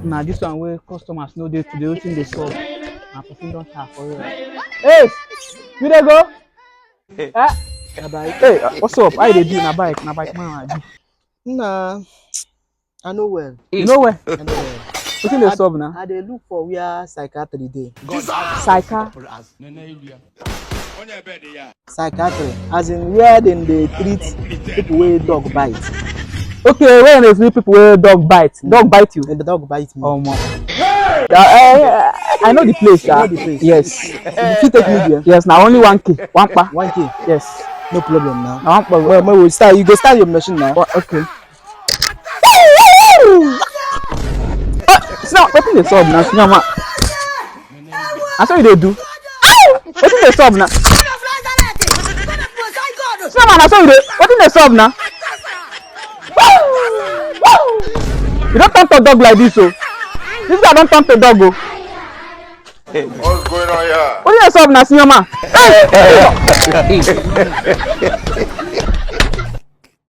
Now this one where customers know they today waiting they solve. Now person don't have for real. Hey, you dey go? Eh? Hey, what's up? How they do na bike man. Nah, I know well. You know where? I know well. Wetin dey solve now? I dey look for where psychiatry dey. Psycha. Psychiatry, as in where dem dey treat people wey dog bite. Okay, when they see people wey dog bite you. And the dog bite me. Oh man. I know the place. You know the place? Yes. You fit take me there? Yes. Now only 1K. 1 pa. 1K? Yes. No problem now. Now 1 pa. Well, we start. You go start your machine now. Okay. It's not wetin dey solve now, senior man. Na so you dey do. Wetin dey solve now? Senior man, na so you dey. Wetin dey solve now? You don't turn to dog like this, oh. This guy don't turn to dog, oh. What's going on here? What do you solve now, senior man? Hey!